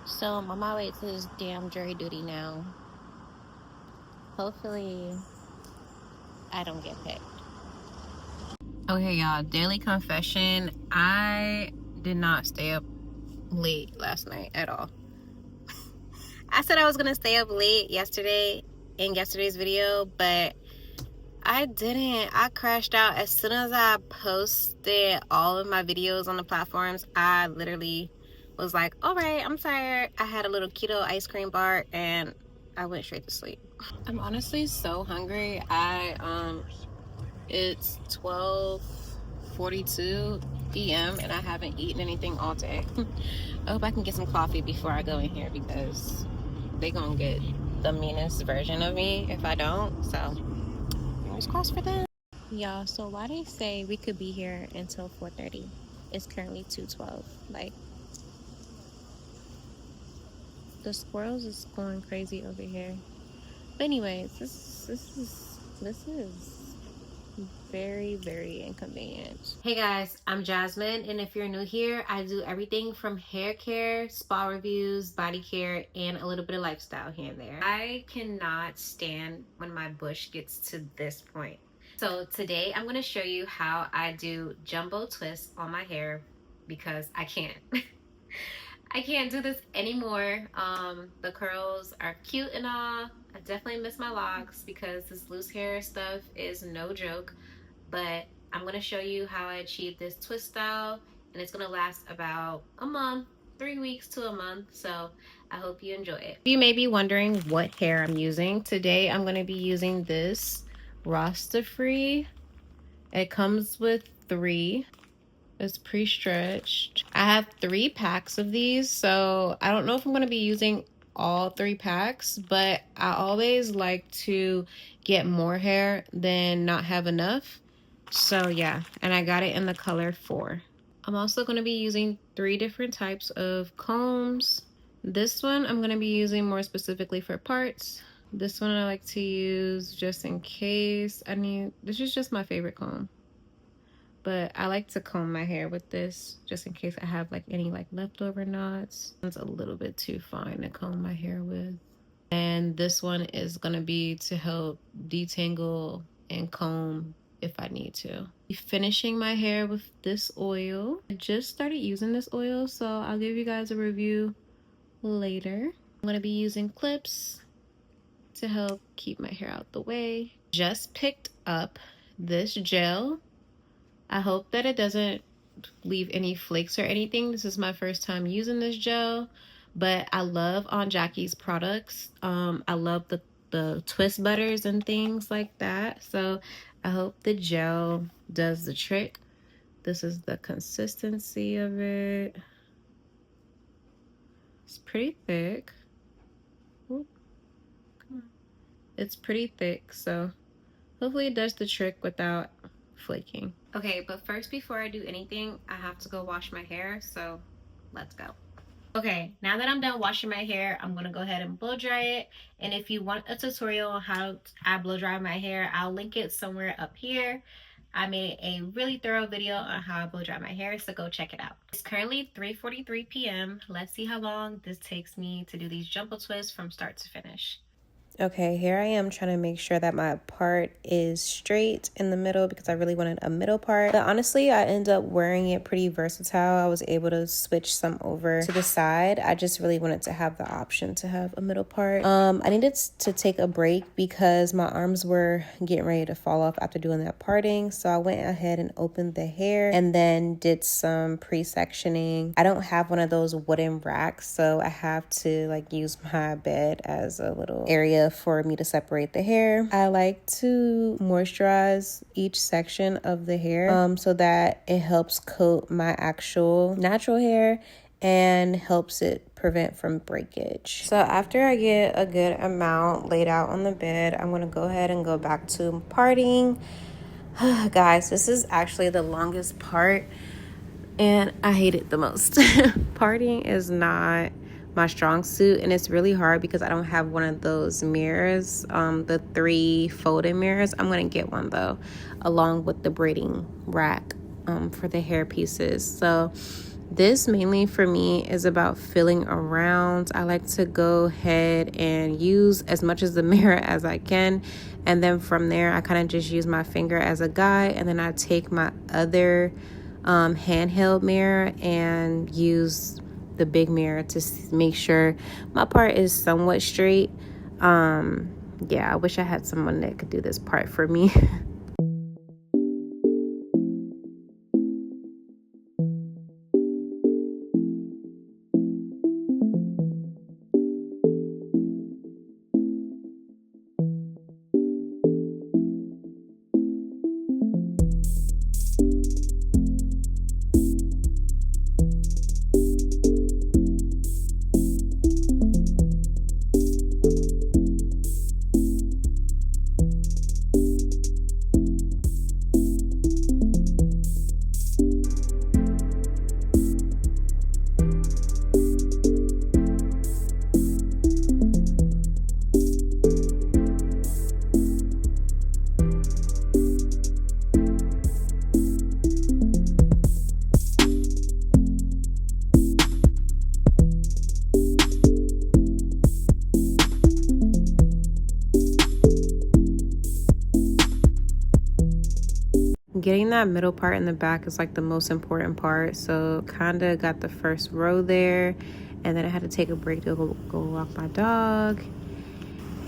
So I'm on my way to this damn jury duty now. Hopefully I don't get picked. Okay, y'all, daily confession. I did not stay up late last night at all. I said I was gonna stay up late yesterday in yesterday's video, but I didn't. I crashed out as soon as I posted all of my videos on the platforms. I literally was like, all right, I'm tired. I had a little keto ice cream bar and I went straight to sleep. I'm honestly so hungry. It's 12:42 p.m. and I haven't eaten anything all day. I hope I can get some coffee before I go in here because they gonna get the meanest version of me if I don't. So fingers crossed for them. Y'all, so why they say we could be here until 4:30? It's currently 2:12. Like, the squirrels is going crazy over here. But anyways, this is very, very inconvenient. Hey guys, I'm Jasmine, and if you're new here, I do everything from hair care, spa reviews, body care, and a little bit of lifestyle here and there. I cannot stand when my bush gets to this point. So today I'm going to show you how I do jumbo twists on my hair because I can't. I can't do this anymore. The curls are cute and all. I definitely miss my locks because this loose hair stuff is no joke. But I'm going to show you how I achieve this twist style, and it's going to last about a month, 3 weeks to a month. So I hope you enjoy it. You may be wondering what hair I'm using. Today I'm going to be using this Rasta Free. It comes with 3. It's pre-stretched. I have 3 packs of these, so I don't know if I'm going to be using all 3 packs, but I always like to get more hair than not have enough. So yeah, and I got it in the color 4. I'm also going to be using 3 different types of combs. This one I'm going to be using more specifically for parts. This one I like to use just in case I need. This is just my favorite comb. But I like to comb my hair with this just in case I have like any like leftover knots. It's a little bit too fine to comb my hair with. And this one is gonna be to help detangle and comb if I need to. Finishing my hair with this oil. I just started using this oil, so I'll give you guys a review later. I'm gonna be using clips to help keep my hair out the way. Just picked up this gel. I hope that it doesn't leave any flakes or anything. This is my first time using this gel, but I love Aunt Jackie's products. I love the twist butters and things like that. So I hope the gel does the trick. This is the consistency of it. It's pretty thick. Ooh, come on. It's pretty thick, so hopefully it does the trick without flaking. Okay, but first, before I do anything, I have to go wash my hair, so let's go. Okay, now that I'm done washing my hair, I'm gonna go ahead and blow dry it. And if you want a tutorial on how I blow dry my hair, I'll link it somewhere up here. I made a really thorough video on how I blow dry my hair, so go check it out. It's currently 3:43 p.m. Let's see how long this takes me to do these jumbo twists from start to finish. Okay, here I am trying to make sure that my part is straight in the middle because I really wanted a middle part. But honestly, I ended up wearing it pretty versatile. I was able to switch some over to the side. I just really wanted to have the option to have a middle part. I needed to take a break because my arms were getting ready to fall off after doing that parting. So I went ahead and opened the hair and then did some pre-sectioning. I don't have one of those wooden racks, so I have to like use my bed as a little area for me to separate the hair. I like to moisturize each section of the hair so that it helps coat my actual natural hair and helps it prevent from breakage. So after I get a good amount laid out on the bed, I'm gonna go ahead and go back to parting. Guys, this is actually the longest part and I hate it the most. Parting is not my strong suit, and it's really hard because I don't have one of those mirrors, the 3 folding mirrors. I'm gonna get one though, along with the braiding rack for the hair pieces. So This mainly for me is about filling around. I like to go ahead and use as much as the mirror as I can, and then from there I kind of just use my finger as a guide, and then I take my other handheld mirror and use the big mirror to make sure my part is somewhat straight. Yeah, I wish I had someone that could do this part for me. Getting that middle part in the back is like the most important part. So kind of got the first row there, and then I had to take a break to go walk my dog,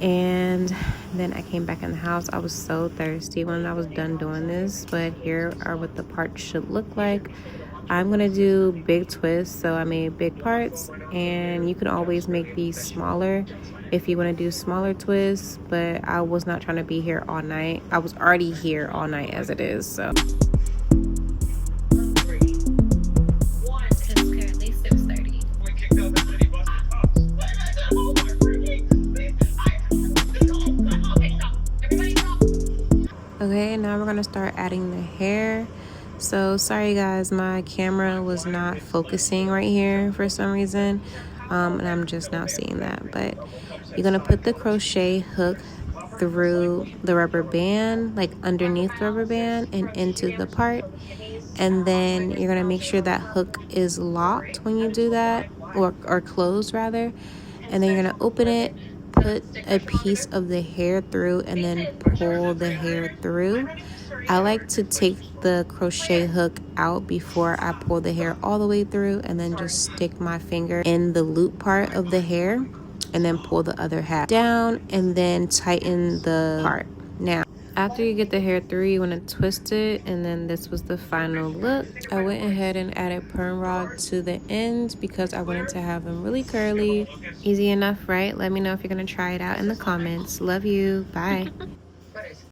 and then I came back in the house. I was so thirsty when I was done doing this, but here are what the parts should look like. I'm gonna do big twists, so I made big parts, and you can always make these smaller if you want to do smaller twists, but I was not trying to be here all night. I was already here all night as it is, so. Okay, now we're gonna start adding the hair. So sorry guys, my camera was not focusing right here for some reason, and I'm just now seeing that. But you're gonna put the crochet hook through the rubber band, like underneath the rubber band and into the part, and then you're gonna make sure that hook is locked when you do that, or closed rather, and then you're gonna open it, put a piece of the hair through, and then pull the hair through. I like to take the crochet hook out before I pull the hair all the way through, and then just stick my finger in the loop part of the hair and then pull the other half down and then tighten the part. Now, after you get the hair through, you want to twist it, and then this was the final look. I went ahead and added perm rod to the ends because I wanted to have them really curly. Easy enough, right? Let me know if you're going to try it out in the comments. Love you. Bye.